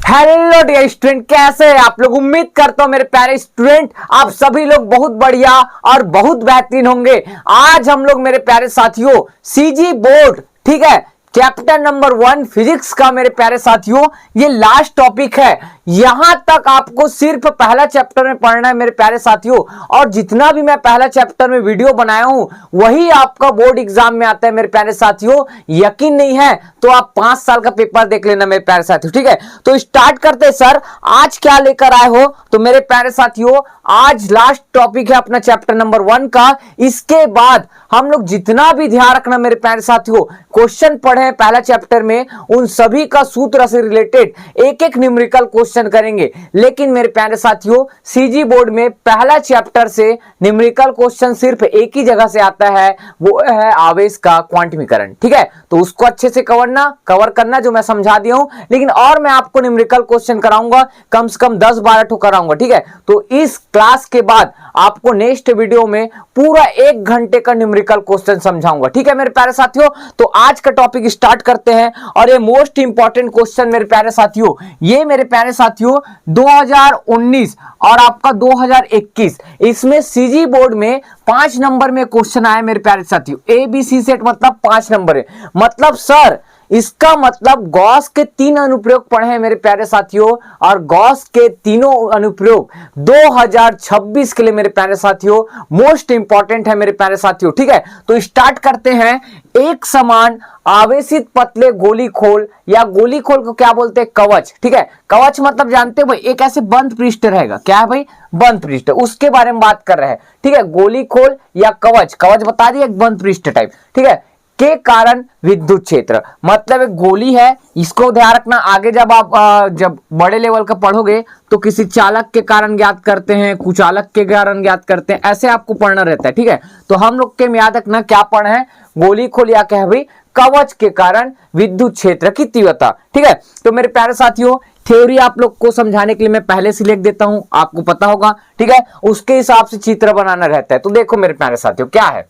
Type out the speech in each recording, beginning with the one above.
Hello dear student, कैसे हैं आप लोग। उम्मीद करता हूं मेरे प्यारे स्टूडेंट आप सभी लोग बहुत बढ़िया और बहुत बेहतरीन होंगे। आज हम लोग मेरे प्यारे साथियों सीजी बोर्ड, ठीक है, चैप्टर नंबर 1 फिजिक्स का मेरे प्यारे साथियों ये लास्ट टॉपिक है। यहां तक आपको सिर्फ पहला चैप्टर में पढ़ना है मेरे प्यारे साथियों, और जितना भी मैं पहला चैप्टर में वीडियो बनाया हूं वही आपका बोर्ड एग्जाम में आता है मेरे प्यारे साथियों। यकीन नहीं है तो आप 5 साल का पेपर देख लेना मेरे प्यारे साथियों, ठीक है। तो स्टार्ट करते सर, आज क्या लेकर आए हो। तो मेरे प्यारे साथियों आज लास्ट टॉपिक है अपना चैप्टर नंबर 1 का। इसके बाद हम लोग जितना भी ध्यान रखना मेरे प्यारे साथियों, क्वेश्चन पढ़े पहला चैप्टर में उन सभी का सूत्र से रिलेटेड एक एक न्यूमेरिकल क्वेश्चन करेंगे। लेकिन मेरे प्यारे साथियों सीजी बोर्ड में पहला चैप्टर से न्यूमेरिकल क्वेश्चन सिर्फ एक ही जगह से आता है, वो है आवेश का क्वांटमीकरण, ठीक है। तो उसको अच्छे से कवर करना जो मैं समझा दिया हूं, लेकिन और मैं आपको न्यूमेरिकल क्वेश्चन कराऊंगा, कम से कम 10-12 ठो कराऊंगा, ठीक है। तो इस क्लास के बाद आपको नेक्स्ट वीडियो में पूरा 1 घंटे का न्यूमेरिकल क्वेश्चन समझाऊंगा, ठीक है मेरे प्यारे साथियों। तो आज का टॉपिक स्टार्ट करते हैं, और ये मोस्ट इंपॉर्टेंट क्वेश्चन मेरे प्यारे साथियों, ये मेरे प्यारे साथियों 2019 और आपका 2021 इसमें सीजी बोर्ड में 5 नंबर में क्वेश्चन आया मेरे प्यारे साथियों। ABC सेट मतलब 5 नंबर है, मतलब सर इसका मतलब गॉस के 3 अनुप्रयोग पढ़े हैं मेरे प्यारे साथियों, और गॉस के तीनों अनुप्रयोग 2026 के लिए मेरे प्यारे साथियों मोस्ट इंपॉर्टेंट है मेरे प्यारे साथियों, ठीक है। तो स्टार्ट करते हैं। एक समान आवेशित पतले गोली खोल, या गोली खोल को क्या बोलते हैं, कवच, ठीक है। कवच मतलब जानते हो भाई, एक ऐसे बंद पृष्ठ रहेगा, क्या है भाई, बंद पृष्ठ, उसके बारे में बात कर रहे हैं, ठीक है। गोली खोल या कवच, कवच बता दिया एक बंद पृष्ठ टाइप, ठीक है, के कारण विद्युत क्षेत्र, मतलब एक गोली है। इसको ध्यान रखना, आगे जब आप जब बड़े लेवल का पढ़ोगे तो किसी चालक के कारण ज्ञात करते हैं, कुचालक के कारण ज्ञात करते हैं, ऐसे आपको पढ़ना रहता है, ठीक है। तो हम लोग के में याद रखना क्या पढ़े हैं, गोली खोल या क्या है भाई, कवच के कारण विद्युत क्षेत्र की तीव्रता, ठीक है। तो मेरे प्यारे साथियों थ्योरी आप लोग को समझाने के लिए मैं पहले से लिख देता हूं, आपको पता होगा, ठीक है। उसके हिसाब से चित्र बनाना रहता है। तो देखो मेरे प्यारे साथियों क्या है,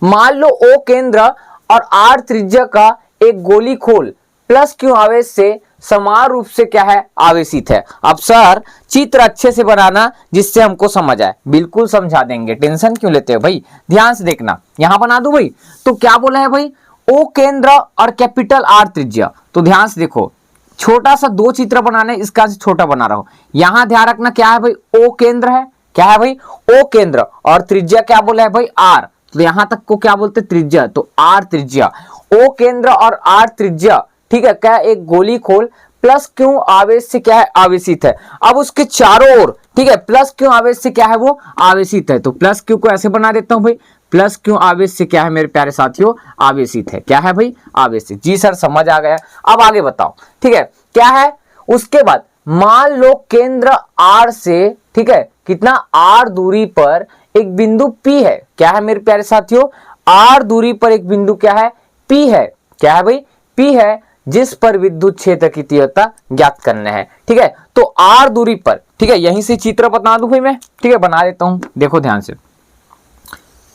मान लो O केंद्र और R त्रिज्या का एक गोली खोल प्लस Q आवेश से समान रूप से क्या है, आवेशित है। अब सर चित्र अच्छे से बनाना जिससे हमको समझ आए, बिल्कुल समझा देंगे, टेंशन क्यों लेते हो भाई, ध्यान से देखना। यहां बना दो भाई, तो क्या बोला है भाई, O केंद्र और कैपिटल R त्रिज्या। तो ध्यान से देखो, छोटा सा 2 चित्र बनाने, इसका से छोटा बना रहा हूं। यहां ध्यान रखना क्या है भाई, O केंद्र है, क्या है भाई, O केंद्र, और त्रिज्या क्या बोला है भाई, R। तो यहां तक को क्या बोलते, त्रिज्या, तो R त्रिज्या, O केंद्र और R त्रिज्या, ठीक है, क्या एक गोली खोल प्लस Q आवेश से क्या है, आवेशित है। अब उसके चारों ओर, ठीक है, प्लस Q आवेश से क्या है, वो आवेशित है। तो प्लस Q को ऐसे बना देता हूं भाई, प्लस Q आवेश से क्या है मेरे प्यारे साथियों, आवेशित है, क्या है भाई, आवेशित। जी सर समझ आ गया। अब आगे बताओ, ठीक है, क्या है। उसके बाद मान लो केंद्र R से, ठीक है, कितना R दूरी पर एक बिंदु P है, क्या है मेरे प्यारे साथियों, R दूरी पर एक बिंदु क्या है, P है, क्या है भाई, P है, जिस पर विद्युत क्षेत्र की तीव्रता ज्ञात करना है, ठीक है। तो R दूरी पर, ठीक है, यहीं से चित्र बता दूं भाई मैं, ठीक है, बना देता हूं, देखो ध्यान से,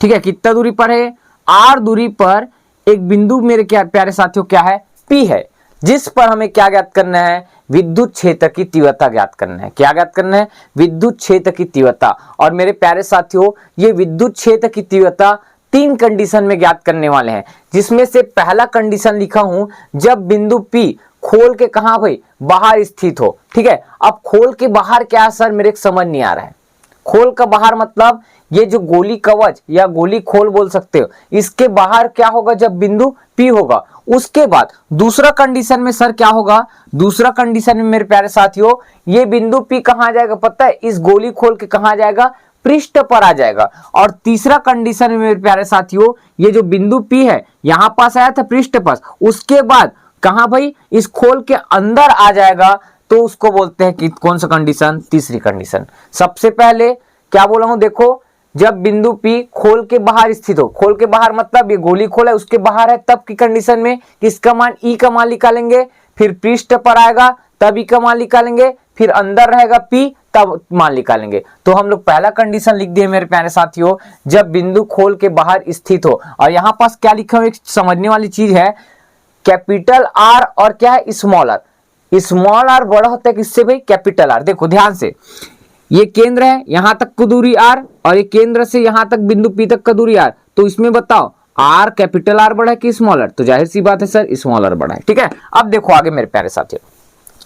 ठीक है। कितना दूरी पर है, R दूरी पर एक बिंदु मेरे क्या प्यारे साथियों क्या है, P है, जिस पर हमें क्या ज्ञात करना है, विद्युत क्षेत्र की तीव्रता ज्ञात करना है। क्या ज्ञात करना है, विद्युत क्षेत्र की तीव्रता। और मेरे प्यारे साथियों ये विद्युत क्षेत्र की तीव्रता 3 कंडीशन में ज्ञात करने वाले हैं, जिसमें से पहला कंडीशन लिखा हूं, जब बिंदु P खोल के कहां भाई, बाहर स्थित हो, ठीक है। अब खोल के बाहर क्या सर, मेरे समझ नहीं आ रहा है। खोल का बाहर मतलब ये जो गोली कवच या गोली खोल बोल सकते हो, इसके बाहर क्या होगा, जब बिंदु P होगा। उसके बाद दूसरा कंडीशन में सर क्या होगा, दूसरा कंडीशन में मेरे प्यारे साथियों ये बिंदु P कहां जाएगा पता है, इस गोली खोल के कहां जाएगा, पृष्ठ पर आ जाएगा। और तीसरा कंडीशन में मेरे प्यारे साथियों ये जो बिंदु P है यहां पास आया था पृष्ठ पर, उसके बाद कहां भाई, इस खोल के अंदर आ जाएगा। तो उसको बोलते हैं कि कौन सा कंडीशन, तीसरी कंडीशन। सबसे पहले क्या बोला हूं, देखो जब बिंदु P खोल के बाहर स्थित हो, खोल के बाहर मतलब ये गोली खोल है उसके बाहर है, तब की कंडीशन में किसका मान, E का मान निकालेंगे, फिर पृष्ठ पर आएगा तब E का मान निकालेंगे, फिर अंदर रहेगा P तब मान निकालेंगे। तो हम लोग पहला कंडीशन लिख दिए मेरे प्यारे साथियों, जब बिंदु खोल के बाहर स्थित हो। और यहां पास क्या लिखा हो, एक समझने वाली चीज है, कैपिटल R और क्या है, स्मॉल r। स्मॉल आर बड़ा होता है किससे भाई, कैपिटल आर। देखो ध्यान से, ये केंद्र है, यहां तक की दूरी आर, और ये केंद्र से यहां तक बिंदु पी तक का दूरी आर। तो इसमें बताओ आर कैपिटल आर बड़ा है कि स्मॉल आर? तो जाहिर सी बात है सर स्मॉल आर बड़ा है। ठीक है, अब देखो आगे मेरे प्यारे साथियों,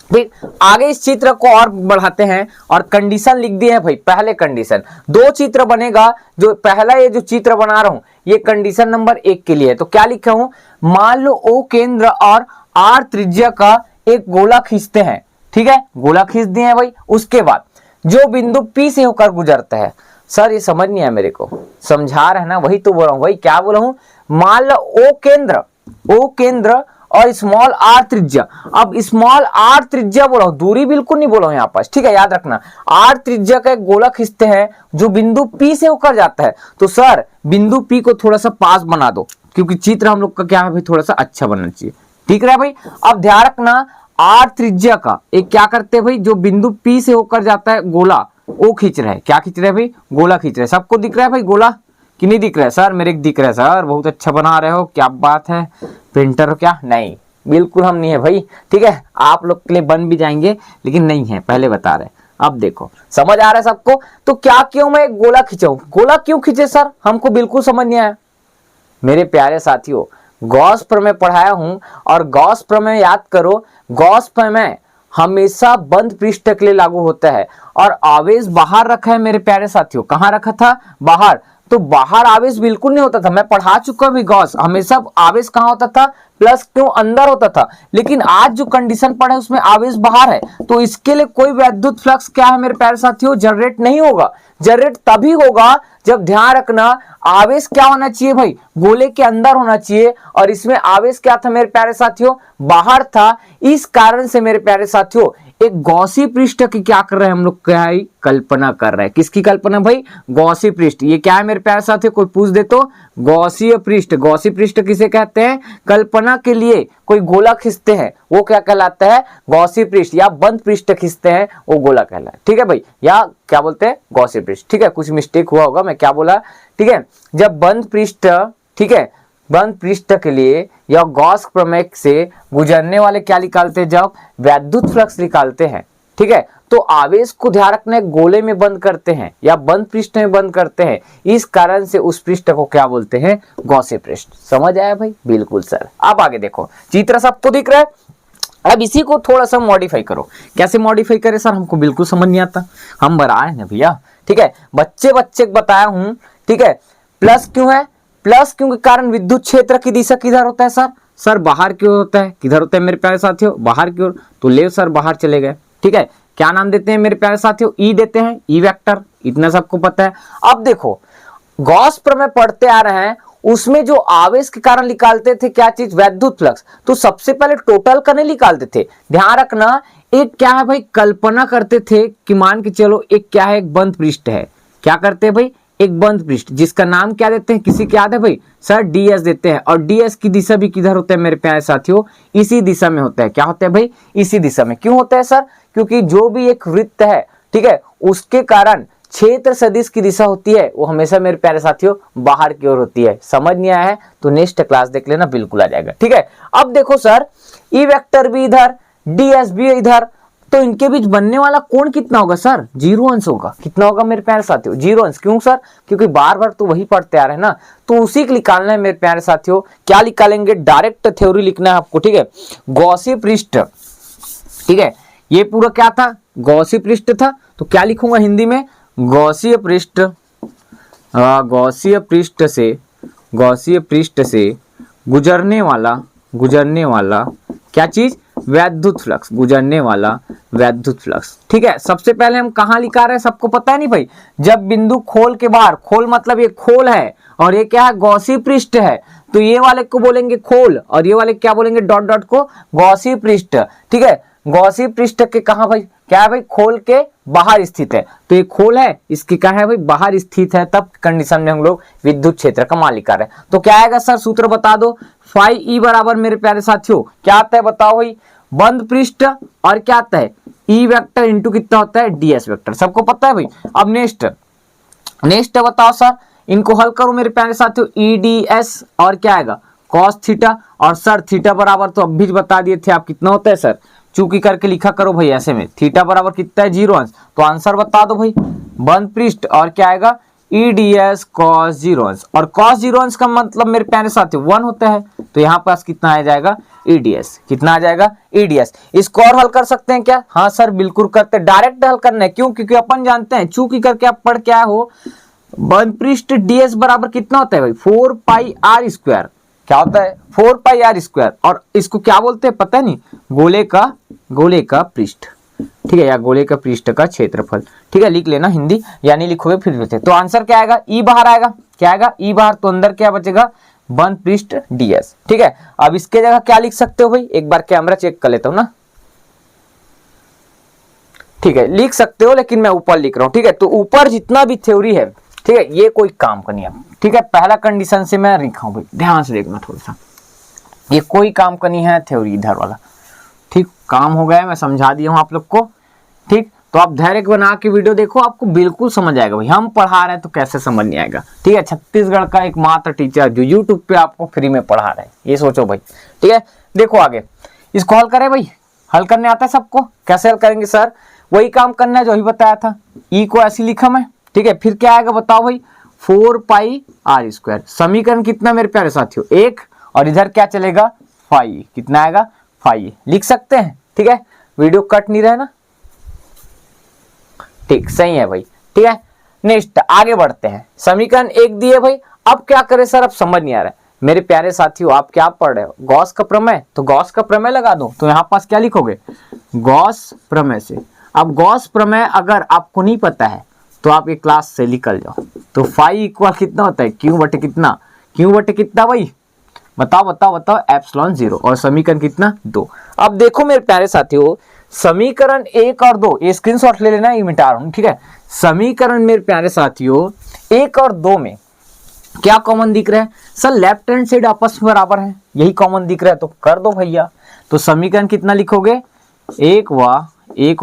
ठीक आगे इस चित्र को और बढ़ाते हैं और कंडीशन लिख दिए हैं भाई। पहले कंडीशन, दो चित्र बनेगा, जो पहला ये जो चित्र बना रहा हूं ये कंडीशन नंबर 1 के लिए है। तो क्या लिखा हूं, मान लो ओ केंद्र और आर त्रिज्या का एक गोला खींचते हैं। ठीक है, गोला खींच दिए हैं भाई। उसके बाद जो बिंदु P से होकर गुजरता है, सर ये समझ नहीं आया मेरे को, समझा रहे हैं ना, वही तो बोल रहा हूं भाई। क्या बोला हूं, मान लो ओ केंद्र और स्मॉल आर त्रिज्या। अब स्मॉल आर त्रिज्या बोला हूं, दूरी बिल्कुल नहीं बोला हूं यहाँ पास। ठीक है, याद रखना, आर त्रिज्या का एक गोला खींचते हैं जो बिंदु P से होकर जाता है। तो सर बिंदु P को थोड़ा सा पास बना दो, क्योंकि चित्र हम लोग का क्या है भाई, थोड़ा सा अच्छा बनना चाहिए। ठीक है भाई, अब ध्यान रखना आर त्रिज्या का एक क्या करते हैं भाई, जो बिंदु P से होकर जाता है गोला, वो खींच रहे हैं। क्या खींच रहे हैं भाई, गोला खींच रहे हैं। सबको दिख रहा है भाई गोला कि नहीं दिख रहा है? सर मेरे को दिख रहा है सर, बहुत अच्छा बना रहे हो, क्या बात है, प्रिंटर हो क्या? नहीं, बिल्कुल हम नहीं है भाई। ठीक है, आप लोग के लिए बन भी जाएंगे, लेकिन नहीं है, पहले बता रहे। अब देखो समझ आ रहा है सबको? तो क्या क्यों मैं गोला खींचाऊं, गोला क्यों खींचे सर, हमको बिल्कुल समझ नहीं आया। मेरे प्यारे साथियों, गॉस प्रमेय पढ़ाया हूं, और गॉस प्रमेय याद करो, गॉस प्रमेय हमेशा बंद पृष्ठ के लिए लागू होता है। और आवेश बाहर रखा है मेरे प्यारे साथियों, कहां रखा था, बाहर। तो बाहर आवेश बिल्कुल नहीं होता था, मैं पढ़ा चुका भी गॉस, हमेशा आवेश कहां होता था, प्लस क्यों अंदर होता था। लेकिन आज जो कंडीशन पढ़ा है उसमें आवेश बाहर है, तो इसके लिए कोई वैद्युत फ्लक्स क्या है मेरे प्यारे साथियों, जनरेट नहीं होगा। जनरेट तभी होगा जब, ध्यान रखना, आवेश क्या होना चाहिए भाई, गोले के अंदर होना चाहिए, और इसमें आवेश क्या था मेरे प्यारे साथियों, बाहर था। इस कारण से मेरे प्यारे साथियों एक गॉसी पृष्ठ की क्या कर रहे हैं हम लोग, क्या है कल्पना कर रहे हैं। किसकी कल्पना भाई, गॉसी पृष्ठ। ये क्या है मेरे प्यारे साथियों, कोई पूछ दे तो गॉसीय पृष्ठ। गॉसी पृष्ठ किसे कहते हैं, कल्पना के लिए कोई गोला खींचते हैं वो क्या कहलाता है, गॉसी पृष्ठ, या बंद पृष्ठ खींचते हैं वो गोला कहलाता है। ठीक है भाई, या क्या बोलते हैं, गॉसी पृष्ठ। ठीक है, कुछ मिस्टेक हुआ होगा, मैं क्या बोला। ठीक है, जब बंद पृष्ठ, ठीक है, बंद पृष्ठ के लिए या गॉस प्रमेय से गुजरने वाले क्या निकालते हैं, जब वैद्युत फ्लक्स निकालते हैं। ठीक है, तो आवेश को ध्यान रखना है, गोले में बंद करते हैं या बंद पृष्ठ में बंद करते हैं, इस कारण से उस पृष्ठ को क्या बोलते हैं, गॉसी पृष्ठ। समझ आया भाई, बिल्कुल सर। अब आगे देखो, चित्र सबको दिख रहा है। अब इसी को थोड़ा सा मॉडिफाई करो। कैसे मॉडिफाई करें सर, हमको बिल्कुल समझ नहीं आता, हम बनाए हैं भैया। ठीक है, बच्चे बताया हूं। ठीक है, प्लस क्यों है, प्लस क्यों के कारण विद्युत क्षेत्र की दिशा किधर होता है सर बाहर की ओर होता है। किधर होता है मेरे प्यारे साथियों, बाहर की ओर। तो ले सर बाहर चले गए। ठीक है, क्या नाम देते हैं मेरे प्यारे साथियों, ई देते हैं, ई वेक्टर, इतना सबको पता है। अब देखो गॉस प्रमेय पढ़ते आ रहे हैं, उसमें जो आवेश के कारण निकालते थे क्या चीज, वैद्युत फ्लक्स। तो सबसे पहले टोटल का नहीं निकालते थे, ध्यान रखना। एक क्या है भाई, कल्पना करते थे कि मान के चलो एक क्या है, एक बंद पृष्ठ है। क्या करते हैं भाई, एक बंद पृष्ठ, जिसका नाम क्या देते हैं, किसी को याद है भाई, सर डीएस देते हैं। और डीएस की दिशा भी किधर होता है मेरे प्यारे साथियों, इसी दिशा में होता है। क्या होता है भाई, इसी दिशा में। क्यों होता है सर, क्योंकि जो भी एक वृत्त है, ठीक है, उसके कारण क्षेत्र सदिश की दिशा होती है, वो हमेशा मेरे प्यारे साथियों बाहर की ओर होती है। समझ नहीं आया है तो नेक्स्ट क्लास देख लेना, बिल्कुल आ जाएगा। ठीक है, अब देखो सर, ई वेक्टर भी इधर, डीएस भी इधर, तो इनके बीच बनने वाला कोण कितना होगा सर, 0 अंश होगा। कितना होगा मेरे प्यारे साथियों, 0 अंश। क्यों सर, क्योंकि बार बार तो वही पढ़ते आ रहे हैं ना, तो उसी को निकालना है मेरे प्यारे साथियों। क्या निकालेंगे, डायरेक्ट थ्योरी लिखना है आपको। ठीक है, गॉसी पृष्ठ। ठीक है, ये पूरा क्या था, गॉसी पृष्ठ था। तो क्या लिखूंगा हिंदी में, गॉसीय पृष्ठ। गॉसीय पृष्ठ से गुजरने वाला क्या चीज, वैद्युत फ्लक्स, गुजरने वाला वैद्युत फ्लक्स। ठीक है, सबसे पहले हम कहां लिखा रहे हैं, सबको पता है नहीं भाई, जब बिंदु खोल के बाहर, खोल मतलब ये खोल है और ये क्या है, गॉसी पृष्ठ है। तो ये वाले को बोलेंगे खोल और ये वाले क्या बोलेंगे, डॉट डॉट को गॉसी पृष्ठ। ठीक है, गॉसी पृष्ठ के कहा भाई, क्या है भाई, खोल के बाहर स्थित है। तो ये खोल है, इसकी क्या है भाई, बाहर स्थित है। तब कंडीशन में हम लोग विद्युत क्षेत्र का मान लिखा रहे हैं। तो क्या आएगा सर, सूत्र बता दो। फाई ई बराबर मेरे प्यारे साथियों क्या आता है, बताओ भाई, बंद पृष्ठ और क्या आता है, ई वेक्टर इंटू कितना होता है, डीएस वेक्टर। सबको पता है भाई। अब नेक्स्ट बताओ सर, इनको हल करो मेरे प्यारे साथियों। ई डी एस और क्या आएगा, कॉस थीटा। और सर थीटा बराबर तो अब भी बता दिए थे आप, कितना होता है सर, चूंकि करके लिखा करो भाई ऐसे में, थीटा बराबर कितना है 0 अंश, तो आंसर बता दो भाई, बंद पृष्ठ और क्या आएगा EDS cos 0 अंश, और cos 0 अंश का मतलब मेरे प्यारे साथियों 1 होता है, तो यहाँ पास कितना आ जाएगा EDS, कितना आ जाएगा EDS। इसको और हल कर सकते हैं क्या? हाँ सर बिल्कुल करते हैं, डायरेक्ट हल करना है, क्यों? क्योंकि अपन जानते हैं चूंकि करके आप पढ़ क्या हो, बंद पृष्ठ DS बराबर कितना होता है भाई 4 पाई R स्क्वायर, क्या होता है 4 पाई R स्क्वायर, और इसको क्या बोलते हैं पता नहीं, गोले का पृष्ठ, ठीक है, या गोले का पृष्ठ का क्षेत्रफल, ठीक है, लिख लेना हिंदी, यानी लिखोगे फिर लेते। तो आंसर क्या आएगा, ई बाहर आएगा, क्या आएगा ई बाहर, तो अंदर क्या बचेगा बंद पृष्ठ DS, ठीक है। अब इसके जगह क्या लिख सकते हो भाई, एक बार कैमरा चेक कर लेता हूं ना, ठीक है लिख सकते हो, लेकिन मैं ऊपर लिख रहा हूं, ठीक है। तो ऊपर जितना भी थ्योरी है, ठीक है, ये कोई काम का नहीं है, ठीक है, पहला कंडीशन से मैं लिखा हूं भाई, ध्यान से देखना थोड़ा सा, ये कोई काम का नहीं है थ्योरी इधर वाला, ठीक, काम हो गया, मैं समझा दिया हूं आप लोग को, ठीक। तो आप धैर्य बना के वीडियो देखो, आपको बिल्कुल समझ आएगा भाई, हम पढ़ा रहे हैं तो कैसे समझ नहीं आएगा, ठीक है। छत्तीसगढ़ का एकमात्र टीचर जो यूट्यूब पे आपको फ्री में पढ़ा रहे हैं, ये सोचो भाई, ठीक है। देखो आगे इसको हल करें भाई, हल करने आता है सबको, कैसे हल करेंगे सर, वही काम करना है जो अभी बताया था, ई को ऐसी लिखा मैं, ठीक है, फिर क्या आएगा बताओ भाई 4 पाई R स्क्वायर, समीकरण कितना मेरे प्यारे साथियों 1, और इधर क्या चलेगा फाई, कितना आएगा फाई, लिख सकते हैं, ठीक है, वीडियो कट नहीं रहे ना, ठीक सही है भाई, ठीक है। नेक्स्ट आगे बढ़ते हैं, समीकरण 1 दिए भाई, अब क्या करें सर, अब समझ नहीं आ रहा है मेरे प्यारे साथियों, आप क्या पढ़ रहे हो, गॉस का प्रमेय, तो गॉस का प्रमेय लगा दो, तो यहाँ पास क्या लिखोगे गॉस प्रमेय से। अब गॉस प्रमेय अगर आपको नहीं पता है तो आप ये क्लास से निकल जाओ, तो फाई इक्वल कितना होता है क्यू बटे कितना भाई, बताओ एप्सिलॉन 0, और समीकरण कितना 2। अब देखो मेरे प्यारे साथियों, समीकरण 1 और 2, ये स्क्रीनशॉट ले लेना, ये मिटा रहा हूं, ठीक है। समीकरण मेरे प्यारे साथियों 1 और 2 में क्या कॉमन दिख रहा है सर, लेफ्ट हैंड साइड आपस में बराबर है, यही कॉमन दिख रहा है, तो कर दो भैया। तो समीकरण कितना लिखोगे 1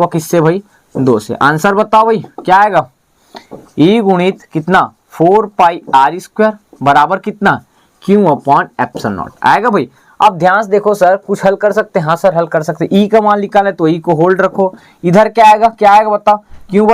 व किससे भाई 2 से, आंसर बताओ भाई क्या आएगा, ई गुणित कितना 4 पाई R स्क्वायर बराबर कितना Q अपॉन एप्सिलॉन नॉट आएगा भाई। अब ध्यान से देखो सर, कुछ हल कर सकते हैं, हाँ सर हल कर सकते हैं, ई का मान निकाले तो ई को होल्ड रखो, इधर क्या आएगा बताओ Q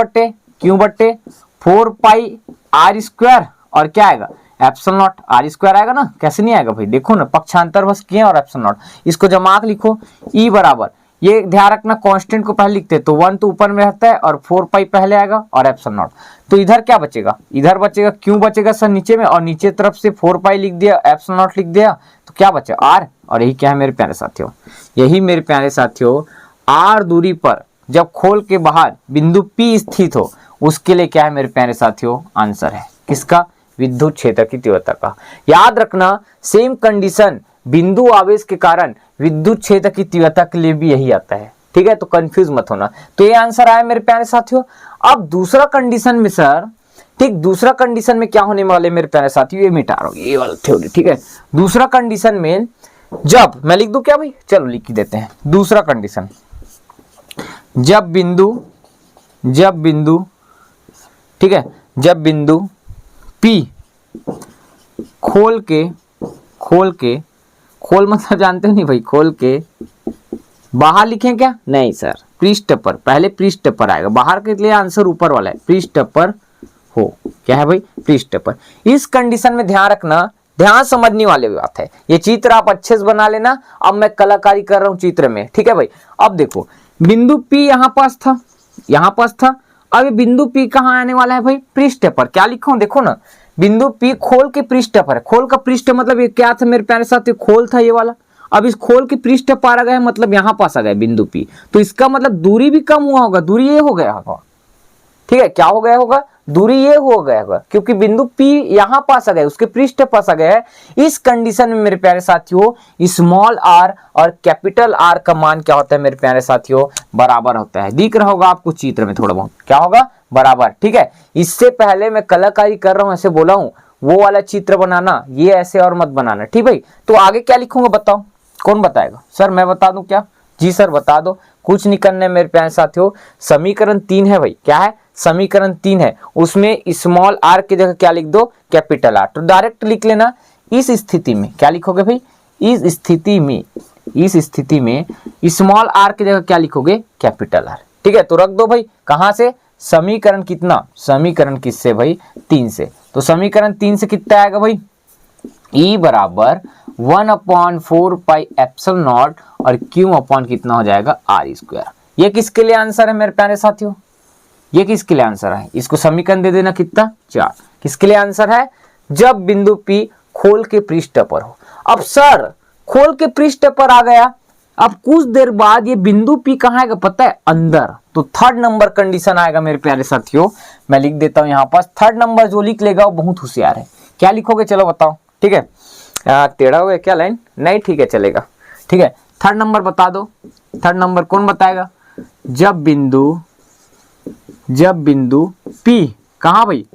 बट्टे 4 पाई R स्क्वायर, और क्या आएगा एप्सिलॉन नॉट R स्क्वायर आएगा ना, कैसे नहीं आएगा भाई, देखो ना पक्षांतर बस किए और एप्सिलॉन नॉट, इसको जमा के लिखो, ई बराबर, ये ध्यान रखना कांस्टेंट को पहले लिखते हैं, तो 1 तो ऊपर में रहता है और 4 पाई पहले आएगा और एप्सिलॉन नॉट, तो इधर क्या बचेगा, इधर बचेगा क्यों बचेगा सर नीचे में, और नीचे तरफ से 4 पाई लिख दिया, एप्सिलॉन नॉट लिख दिया, तो क्या बचा R, और यही क्या है मेरे प्यारे साथियों, यही मेरे प्यारे साथियों R दूरी पर जब खोल के बाहर बिंदु P स्थित हो, उसके लिए क्या है मेरे प्यारे साथियों आंसर है किसका, विद्युत क्षेत्र की तीव्रता का। याद रखना सेम कंडीशन बिंदु आवेश के कारण विद्युत क्षेत्र की तीव्रता के लिए भी यही आता है, ठीक है, तो कंफ्यूज मत होना। तो ये आंसर आया मेरे प्यारे साथियों। अब दूसरा कंडीशन में सर, ठीक, दूसरा कंडीशन में क्या होने वाले मेरे प्यारे साथियों, ये मिटा रहा हूं ये वाला थ्योरी, ठीक है। दूसरा कंडीशन में जब मैं लिख दूं क्या भाई, चलो लिख देते हैं, दूसरा कंडीशन जब बिंदु ठीक है, जब बिंदु P खोल मतलब जानते हो नहीं भाई, खोल के बाहर लिखें क्या, नहीं सर पृष्ठ पर, पहले पृष्ठ पर आएगा, बाहर के लिए आंसर ऊपर वाला है, पृष्ठ पर हो, क्या है भाई पृष्ठ पर। इस कंडीशन में ध्यान रखना, ध्यान समझने वाले बात है, ये चित्र आप अच्छे से बना लेना, अब मैं कलाकारी कर रहा हूं चित्र में, ठीक है भाई। अब देखो बिंदु P यहाँ पास था, अब बिंदु P कहाँ आने वाला है भाई, पृष्ठ पर, क्या लिखा हूं देखो ना, बिंदु P खोल के पृष्ठ पर है, खोल का पृष्ठ मतलब ये क्या था मेरे प्यारे साथ, खोल था ये वाला, अब इस खोल के पृष्ठ पर आ गया मतलब यहाँ पास आ गया बिंदु P, तो इसका मतलब दूरी भी कम हुआ होगा, दूरी ये हो गया होगा, ठीक है, क्या हो गया होगा, दूरी ये हो गया होगा, क्योंकि बिंदु P यहाँ पास आ गया, उसके पृष्ठ पास आ गया है। इस कंडीशन में मेरे प्यारे साथियों स्मॉल r और कैपिटल R का मान क्या होता है मेरे प्यारे साथियों, बराबर होता है, दिख रहा होगा आपको चित्र में थोड़ा बहुत, क्या होगा बराबर, ठीक है। इससे पहले मैं कलाकारी कर रहा हूं, ऐसे बोला हूं, वो वाला चित्र बनाना, ये ऐसे और मत बनाना, ठीक भाई। तो आगे क्या लिखूंगा बताओ, कौन बताएगा, सर मैं बता दूं क्या, जी सर बता दो, कुछ नहीं करना है मेरे प्यारे साथियों, समीकरण 3 है भाई, क्या है समीकरण 3 है, उसमें स्मॉल r की जगह क्या लिख दो कैपिटल R, तो डायरेक्ट लिख लेना। इस स्थिति में क्या लिखोगे भाई, इस स्थिति में इस स्थिति में स्मॉल आर की जगह क्या लिखोगे, कैपिटल आर। ठीक है, तो रख दो भाई, कहां से, समीकरण कितना, समीकरण किससे भाई, 3 से। तो समीकरण 3 से कितना आएगा भाई, E बराबर 1/4 पाई एप्सिलॉन नॉट और Q अपॉन कितना हो जाएगा, आर स्क्वायर। ये किसके लिए आंसर है मेरे प्यारे साथियों, ये किसके लिए आंसर है, इसको समीकरण दे देना कितना, 4। किसके लिए आंसर है, जब बिंदु P खोल के पृष्ठ पर हो। अब सर खोल के पृष्ठ पर आ गया, अब कुछ देर बाद ये बिंदु P कहाँ आएगा पता है, अंदर। तो थर्ड नंबर कंडीशन आएगा मेरे प्यारे साथियों, मैं लिख देता हूं यहाँ पास। थर्ड नंबर जो लिख लेगा वो बहुत होशियार है। क्या लिखोगे चलो बताओ, ठीक है, टेढ़ा हो गया क्या लाइन, नहीं ठीक है चलेगा, ठीक है। थर्ड नंबर बता दो, थर्ड नंबर कौन बताएगा, जब बिंदु P कहाँ भाई,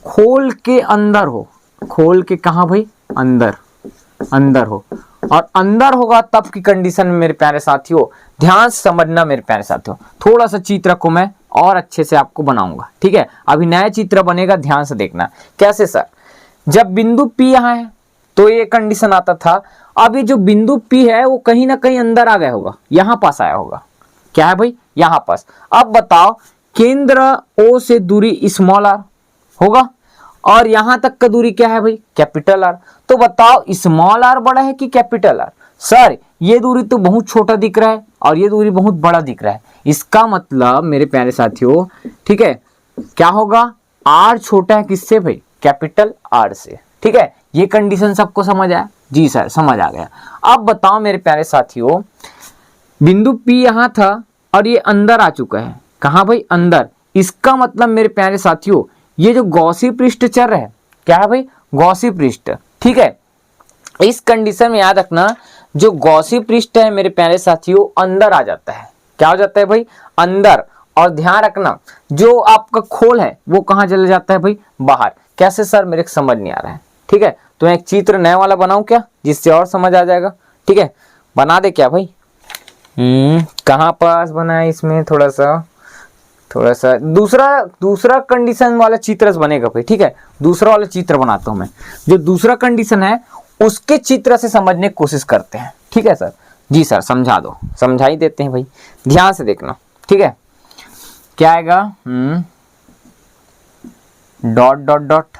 खोल के अंदर हो, खोल के कहाँ भाई, अंदर हो, और अंदर होगा तब की कंडीशन में मेरे प्यारे साथियों, ध्यान से समझना मेरे प्यारे साथियों। थोड़ा सा चित्र को मैं और अच्छे से आपको बनाऊंगा, ठीक है, अभी नया चित्र बनेगा, ध्यान से देखना। कैसे सर, जब बिंदु P यहाँ है तो ये कंडीशन आता था, अब ये जो बिंदु P है वो कहीं ना कहीं अंदर आ गया होगा, यहां पास आया होगा, क्या है भाई, यहां पास। अब बताओ केंद्र O से दूरी स्मॉल r होगा और यहां तक का दूरी क्या है भाई, कैपिटल R। तो बताओ स्मॉल r बड़ा है कि कैपिटल R। सर ये दूरी तो बहुत छोटा दिख रहा है और ये दूरी बहुत बड़ा दिख रहा है, इसका मतलब मेरे प्यारे साथियों, ठीक है, क्या होगा, R छोटा है किससे भाई, कैपिटल R से। ठीक है, ये कंडीशन सबको समझ आया, जी सर समझ आ गया। अब बताओ मेरे प्यारे साथियों, बिंदु P यहां था और ये अंदर आ चुका है, कहां भाई, अंदर। इसका मतलब मेरे प्यारे साथियों, ये जो गॉसी पृष्ठ चर है, क्या है भाई, गॉसी पृष्ठ। ठीक है, इस कंडीशन में याद रखना, जो गॉसी पृष्ठ है मेरे प्यारे साथियों अंदर आ जाता है, क्या हो जाता है भाई, अंदर। और ध्यान रखना जो आपका खोल है वो कहां चले जाता है भाई, बाहर। कैसे सर, मेरे समझ नहीं आ रहा है, ठीक है, तो एक चित्र नया वाला बनाऊं क्या, जिससे और समझ आ जाएगा। ठीक है, बना दे क्या भाई, कहां पास बनाए, इसमें थोड़ा सा दूसरा कंडीशन वाला चित्र बनेगा भाई। ठीक है, दूसरा वाला चित्र बनाता हूं मैं, जो दूसरा कंडीशन है उसके चित्र से समझने की कोशिश करते हैं। ठीक है सर, जी सर समझा दो, समझा ही देते हैं भाई, ध्यान से देखना। ठीक है, क्या आएगा, डॉट डॉट डॉट,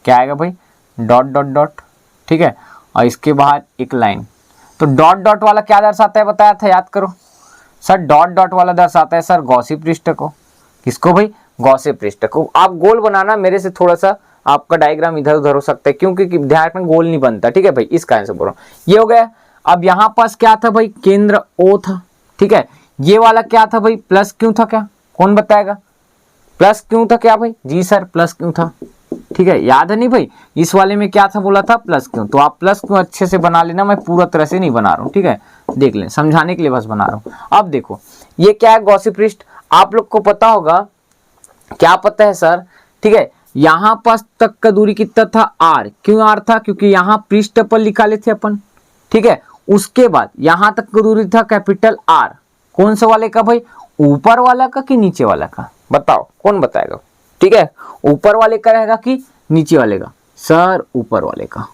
क्या आएगा भाई, डॉट डॉट डॉट। ठीक है, और इसके बाद एक लाइन। तो डॉट डॉट वाला क्या दर्शाता है बताया था, याद करो सर, डॉट डॉट वाला दर्शाता है सर गॉसी पृष्ठ को। किसको भाई, गॉसी पृष्ठ को। आप गोल बनाना, मेरे से थोड़ा सा आपका डायग्राम इधर उधर हो सकता है, क्योंकि ध्यान में गोल नहीं बनता। ठीक है भाई, इस कारण से बोल रहा हूं। ये हो गया। अब यहाँ पास क्या था भाई, केंद्र O था। ठीक है, ये वाला क्या था भाई, प्लस क्यों था, क्या कौन बताएगा, प्लस क्यों था क्या भाई, जी सर प्लस क्यों था। ठीक है, याद है नहीं भाई, इस वाले में क्या था बोला था, प्लस क्यों। तो आप प्लस क्यों अच्छे से बना लेना, मैं पूरा तरह से नहीं बना रहा हूँ। ठीक है, देख लें, समझाने के लिए बस बना रहा हूँ। अब देखो ये क्या है, गॉसी पृष्ठ। आप लोग को पता होगा, क्या पता है सर, ठीक है, यहां पास तक का दूरी कितना था, R। क्यों R था, क्योंकि यहाँ पृष्ठ पर लिखा लेते अपन। ठीक है, उसके बाद यहां तक का दूरी था कैपिटल R। कौन सा वाले का भाई, ऊपर वाला का कि नीचे वाला का, बताओ कौन बताएगा। ठीक है, ऊपर वाले का रहेगा कि नीचे वाले का, सर ऊपर वाले का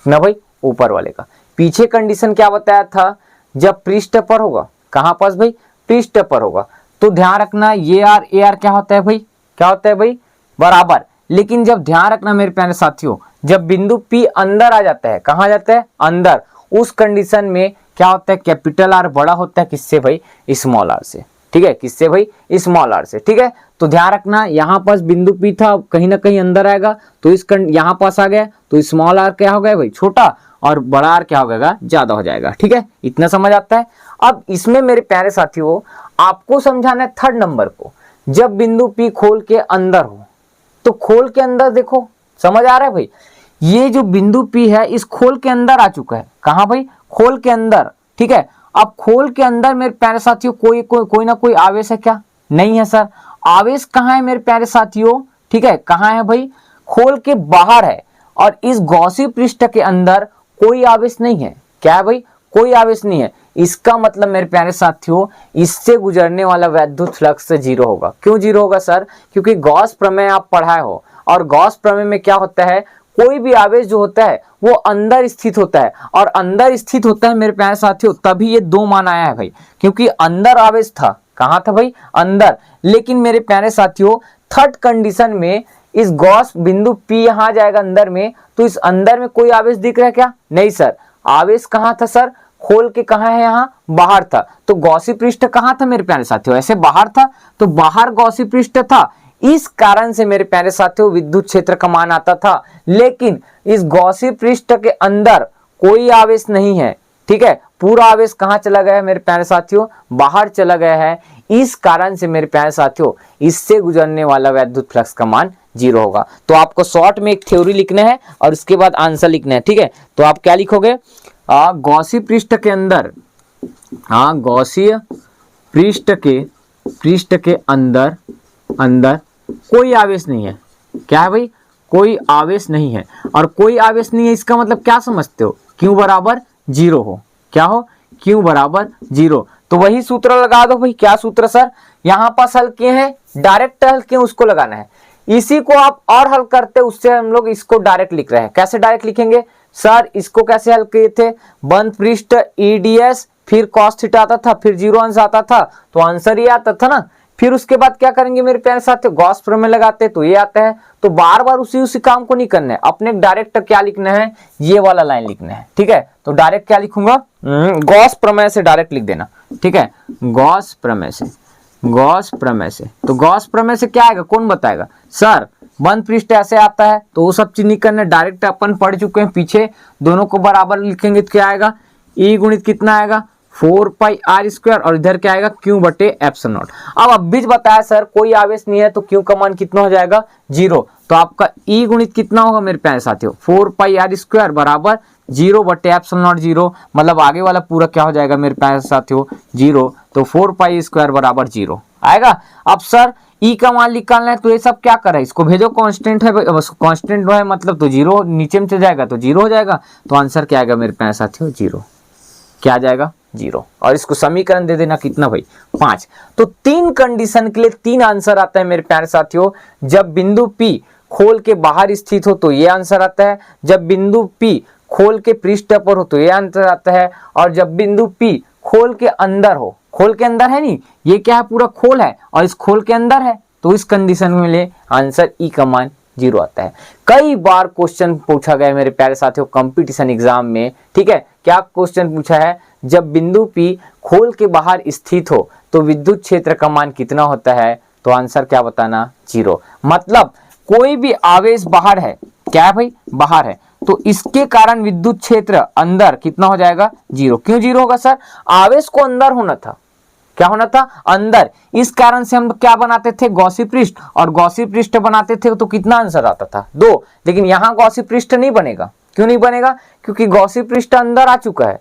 ना भाई, ऊपर वाले का। पीछे कंडीशन क्या बताया था, जब पृष्ठ पर होगा, कहां पास भाई, पृष्ठ पर होगा। तो ध्यान रखना ये AR क्या होता है भाई, क्या होता है भाई, बराबर। लेकिन जब ध्यान रखना मेरे प्यारे साथियों, जब बिंदु P अंदर आ जाता है, कहां जाता है, अंदर, उस कंडीशन में क्या होता है, कैपिटल R बड़ा होता है किससे भाई, स्मॉल r से। ठीक है, किससे भाई, स्मॉल r से। ठीक है, तो ध्यान रखना यहाँ पास बिंदु P था, कहीं ना कहीं अंदर आएगा, तो इस यहाँ पास आ गया, तो स्मॉल r क्या हो गया भाई, छोटा, और बड़ा r क्या हो गया, ज्यादा हो जाएगा। ठीक है, इतना समझ आता है। अब इसमें मेरे प्यारे साथियों आपको समझाना है थर्ड नंबर को, जब बिंदु P खोल के अंदर हो। तो खोल के अंदर देखो, समझ आ रहा है भाई, ये जो बिंदु P है इस खोल के अंदर आ चुका है, कहां भाई, खोल के अंदर। ठीक है, अब खोल के अंदर मेरे प्यारे साथियों कोई ना कोई आवेश है क्या, नहीं है सर। आवेश कहाँ है मेरे प्यारे साथियों, ठीक है, कहाँ है भाई, खोल के बाहर है, और इस गॉसी पृष्ठ के अंदर कोई आवेश नहीं है, क्या है भाई, कोई आवेश नहीं है। इसका मतलब मेरे प्यारे साथियों, इससे गुजरने वाला वैद्युत फ्लक्स से जीरो होगा। क्यों जीरो होगा सर, क्योंकि गॉस प्रमेय आप पढ़ाए हो, और गॉस प्रमेय में क्या होता है, कोई भी आवेश जो होता है वो अंदर स्थित होता है, और अंदर स्थित होता है मेरे प्यारे साथियों तभी ये 2 मान आया है भाई, क्योंकि अंदर आवेश था। कहां था भाई? अंदर। लेकिन मेरे प्यारे साथियों थर्ड कंडीशन में इस गॉस बिंदु P यहां जाएगा अंदर में, तो इस अंदर में कोई आवेश दिख रहा है क्या? नहीं सर। आवेश कहां था सर? खोल के कहां है? यहाँ बाहर था। तो गॉसी पृष्ठ कहां था मेरे प्यारे साथियों? ऐसे बाहर था, तो बाहर गॉसी पृष्ठ था। इस कारण से मेरे प्यारे साथियों विद्युत क्षेत्र का मान आता था। लेकिन इस गॉसी पृष्ठ के अंदर कोई आवेश नहीं है, ठीक है। पूरा आवेश कहां चला गया है मेरे प्यारे साथियों? बाहर चला गया है। इस कारण से मेरे प्यारे साथियों इससे गुजरने वाला विद्युत फ्लक्स का मान 0 होगा। तो आपको शॉर्ट में एक थ्योरी लिखना है और उसके बाद आंसर लिखना है, ठीक है। तो आप क्या लिखोगे? गॉसी पृष्ठ के अंदर, गॉसीय पृष्ठ के अंदर कोई आवेश नहीं है। क्या है भाई? कोई आवेश नहीं है। और कोई आवेश नहीं है इसका मतलब क्या समझते हो? Q बराबर 0 हो। क्या हो? Q बराबर 0। तो वही सूत्र लगा दो भाई। क्या सूत्र सर? यहां पास हल किए हैं, डायरेक्ट हल किए, उसको लगाना है। इसी को आप और हल करते, उससे हम लोग इसको डायरेक्ट लिख रहे हैं। कैसे डायरेक्ट लिखेंगे सर? इसको कैसे हल किए थे? बंद पृष्ठ EDS, फिर cos थीटा आता था, फिर 0 अंश आता था, तो आंसर ये आता था ना। फिर उसके बाद क्या करेंगे मेरे प्यारे साथियों? गॉस प्रमेय लगाते तो ये आता है। तो बार बार उसी काम को नहीं करना है, अपने डायरेक्ट क्या लिखना है? ये वाला लाइन लिखना है, ठीक है। तो डायरेक्ट क्या लिखूंगा? गॉस प्रमेय से डायरेक्ट लिख देना, ठीक है। गॉस प्रमेय से तो गॉस प्रमेय से क्या आएगा? कौन बताएगा सर? बंद पृष्ठ ऐसे आता है, तो वो सब चीज नहीं करना, डायरेक्ट अपन पढ़ चुके हैं पीछे। दोनों को बराबर लिखेंगे तो क्या आएगा? E गुणित कितना आएगा? 4πr², और इधर क्या आएगा? Q बटे एप्सिलॉन नॉट। अब बीच बताया सर कोई आवेश नहीं है, तो Q का मान कितना हो जाएगा? 0। तो आपका E गुणित कितना होगा मेरे प्यारे साथियों? 4πr² बराबर 0 बटे एप्सिलॉन नॉट 0, मतलब आगे वाला पूरा क्या हो जाएगा मेरे प्यारे साथियों? 0। तो 4π² बराबर 0 आएगा। अब सर E का मान निकालना है, तो ये सब क्या कर रहा है? इसको भेजो, कांस्टेंट है, कांस्टेंट है मतलब तो 0 नीचे में चल जाएगा, तो 0 हो जाएगा। तो आंसर क्या आएगा मेरे प्यारे साथियों? 0। क्या आ जाएगा? 0। और इसको समीकरण दे देना कितना भाई? 5। तो 3 कंडीशन के लिए 3 आंसर आता है मेरे प्यारे साथियों। जब बिंदु P खोल के बाहर स्थित हो तो ये आंसर आता है, जब बिंदु P खोल के पृष्ठ पर हो तो ये आंसर आता है, और जब बिंदु P खोल के अंदर हो, खोल के अंदर है नहीं, ये क्या है? पूरा खोल है और इस खोल के अंदर है, तो इस कंडीशन में ले आंसर E का मान 0 आता है। कई बार क्वेश्चन पूछा गया मेरे प्यारे साथियों कंपटीशन एग्जाम में, ठीक है। क्या क्वेश्चन पूछा है? जब बिंदु P खोल के बाहर स्थित हो तो विद्युत क्षेत्र का मान कितना होता है? तो आंसर क्या बताना? 0। मतलब कोई भी आवेश बाहर है, क्या है भाई? बाहर है, तो इसके कारण विद्युत क्षेत्र अंदर कितना हो जाएगा? 0। क्यों 0 होगा सर? आवेश को अंदर होना था। क्या होना था? अंदर। इस कारण से हम क्या बनाते थे? गॉसी पृष्ठ, और गॉसी पृष्ठ बनाते थे तो कितना आंसर आता था? 2। लेकिन यहां गॉसी पृष्ठ नहीं बनेगा। क्यों नहीं बनेगा? क्योंकि गॉसी पृष्ठ अंदर आ चुका है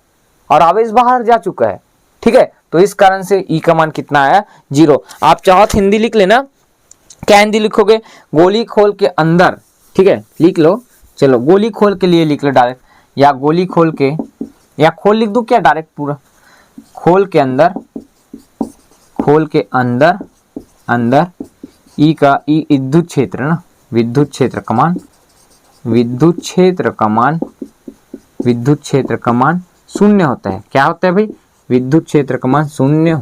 और आवेश बाहर जा चुका है, ठीक है। तो इस कारण से E का मान कितना आया? 0। आप चाहो तो हिंदी लिख लेना। क्या हिंदी लिखोगे? गोली खोल के अंदर, ठीक है, लिख लो। चलो गोली खोल के लिए लिख लो डायरेक्ट, या गोली खोल के, या खोल लिख दो क्या डायरेक्ट पूरा? खोल के अंदर अंदर E का E विद्युत क्षेत्र ना, विद्युत क्षेत्र का मान 0 होता है। क्या होता है भाई? विद्युत क्षेत्र का मान 0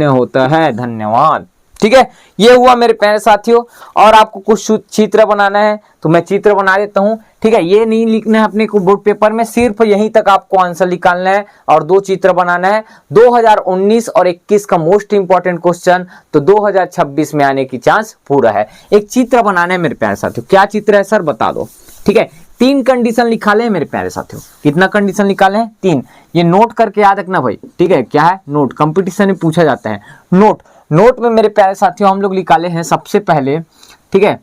होता है। धन्यवाद, ठीक है। ये हुआ मेरे प्यारे साथियों। और आपको कुछ चित्र बनाना है तो मैं चित्र बना देता हूं, ठीक है। ये नहीं लिखना है अपने को बोर्ड पेपर में, सिर्फ यहीं तक आपको आंसर निकालना है और 2 चित्र बनाना है। 2019 और 21 का मोस्ट इंपॉर्टेंट क्वेश्चन तो 2026 में आने की चांस पूरा है। एक चित्र बनाना है मेरे प्यारे साथियों। क्या चित्र है सर? बता दो, ठीक है। 3 कंडीशन निकाले हैं मेरे प्यारे साथियों। कितना कंडीशन निकाले हैं? 3। ये नोट करके याद रखना भाई, ठीक है। क्या है? नोट। कंपटीशन में पूछा जाता है। नोट में मेरे प्यारे साथियों हम लोग निकाले हैं सबसे पहले, ठीक है।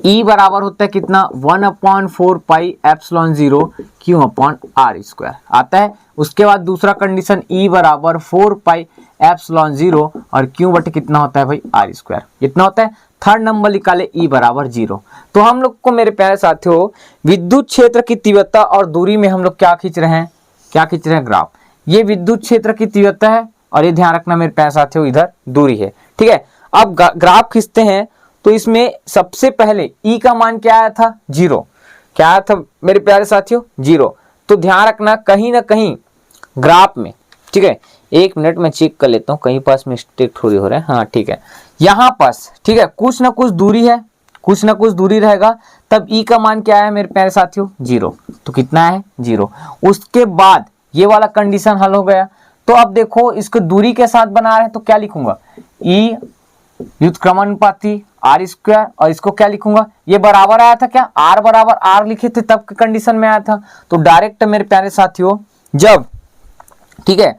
E बराबर होता है कितना? 1/4πε0 Q/r² आता है। उसके बाद दूसरा कंडीशन E बराबर 4πε0 और Q बटे कितना होता है भाई? r²। कितना होता है? थर्ड नंबर निकाले E बराबर 0। तो हम लोग को मेरे प्यारे साथियों विद्युत क्षेत्र की तीव्रता और दूरी में हम लोग क्या खींच रहे हैं? ग्राफ। ये विद्युत क्षेत्र की तीव्रता है और ये ध्यान रखना मेरे प्यारे साथियों इधर दूरी है, ठीक है। अब ग्राफ खींचते हैं तो इसमें सबसे पहले ई का मान क्या आया था, 0। क्या आया था मेरे प्यारे साथियों, 0। तो ध्यान रखना कहीं ना कहीं ग्राफ में, ठीक है, 1 मिनट में चेक कर लेता हूँ कहीं पास मिस्टेक थोड़ी हो रहा है। हाँ ठीक है, यहाँ पास ठीक है कुछ ना कुछ दूरी है, कुछ ना कुछ दूरी रहेगा, तब ई का मान क्या है मेरे प्यारे साथियों, 0। तो कितना है, 0। उसके बाद ये वाला कंडीशन हल हो गया। तो अब देखो इसको दूरी के साथ बना रहे हैं तो क्या लिखूंगा, ई व्युत्क्रमानुपाती आर स्क्वायर, और इसको क्या लिखूंगा, ये बराबर आया था क्या, आर बराबर आर लिखे थे तब के कंडीशन में आया था। तो डायरेक्ट मेरे प्यारे साथियों जब, ठीक है,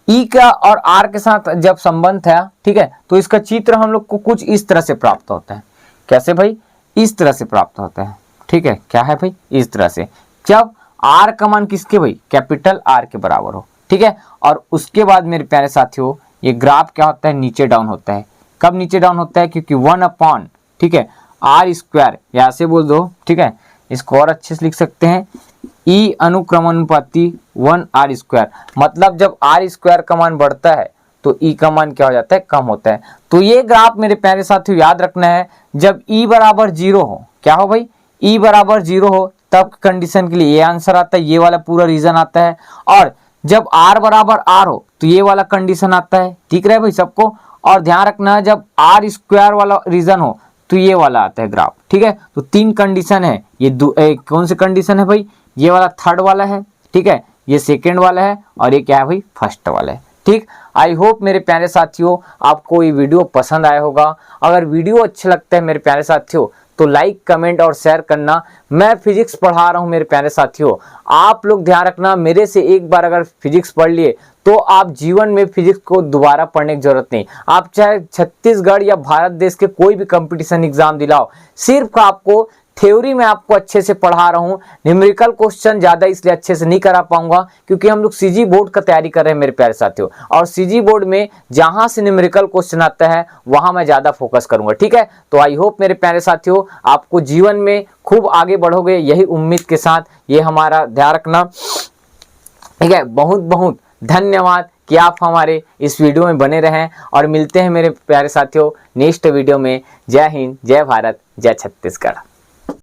ई का और आर के साथ जब संबंध था, ठीक है, तो इसका चित्र हम लोग को कुछ इस तरह से प्राप्त होता है। कैसे भाई, इस तरह से प्राप्त होता है, ठीक है, क्या है भाई, इस तरह से, जब आर का मान किसके भाई, कैपिटल आर के बराबर हो, ठीक है। और उसके बाद मेरे प्यारे साथियों ये ग्राफ क्या होता है, नीचे डाउन होता है। कब नीचे डाउन होता है, क्योंकि 1/, ठीक है, आर स्क्वायर, यहाँ से बोल दो, ठीक है, इसको और अच्छे से लिख सकते हैं, ई अनुक्रमानुपाती 1 r²। मतलब जब आर स्क्वायर का मान बढ़ता है तो ई का मान क्या हो जाता है, कम होता है। तो ये ग्राफ मेरे प्यारे साथियों याद रखना है, जब ई बराबर 0 हो, क्या हो भाई, ई बराबर 0 हो, तब कंडीशन के लिए ये आंसर आता है, ये वाला पूरा रीजन आता है। और जब आर बराबर आर हो तो ये वाला कंडीशन आता है, ठीक रहे भाई सबको। और ध्यान रखना जब आर स्क्वायर वाला रीजन हो तो ये वाला आता है ग्राफ, ठीक है। तो 3 कंडीशन है, ये कौन से कंडीशन है भाई, ये वाला थर्ड वाला है, ठीक है, ये सेकेंड वाला है, और ये क्या है भाई, फर्स्ट वाला है, ठीक। आई होप मेरे प्यारे साथियों आपको ये वीडियो पसंद आया होगा। अगर वीडियो अच्छा लगता है मेरे प्यारे साथियों तो लाइक, कमेंट और शेयर करना। मैं फिजिक्स पढ़ा रहा हूं मेरे प्यारे साथियों, आप लोग ध्यान रखना, मेरे से एक बार अगर फिजिक्स पढ़ लिए तो आप जीवन में फिजिक्स को दोबारा पढ़ने की जरूरत नहीं। आप चाहे छत्तीसगढ़ या भारत देश के कोई भी कंपटीशन एग्जाम दिलाओ, सिर्फ आपको थ्योरी में आपको अच्छे से पढ़ा रहा हूं। न्यूमेरिकल क्वेश्चन ज्यादा इसलिए अच्छे से नहीं करा पाऊंगा क्योंकि हम लोग सीजी बोर्ड का तैयारी कर रहे हैं मेरे प्यारे साथियों, और सीजी बोर्ड में जहां से न्यूमेरिकल क्वेश्चन आता है वहां मैं ज्यादा फोकस करूंगा, ठीक है। तो आई होप मेरे प्यारे साथियों आपको जीवन में खूब आगे बढ़ोगे, यही उम्मीद के साथ ये हमारा ध्यान रखना, ठीक है। बहुत बहुत धन्यवाद कि आप हमारे इस वीडियो में बने रहें, और मिलते हैं मेरे प्यारे साथियों नेक्स्ट वीडियो में। जय हिंद, जय भारत, जय छत्तीसगढ़।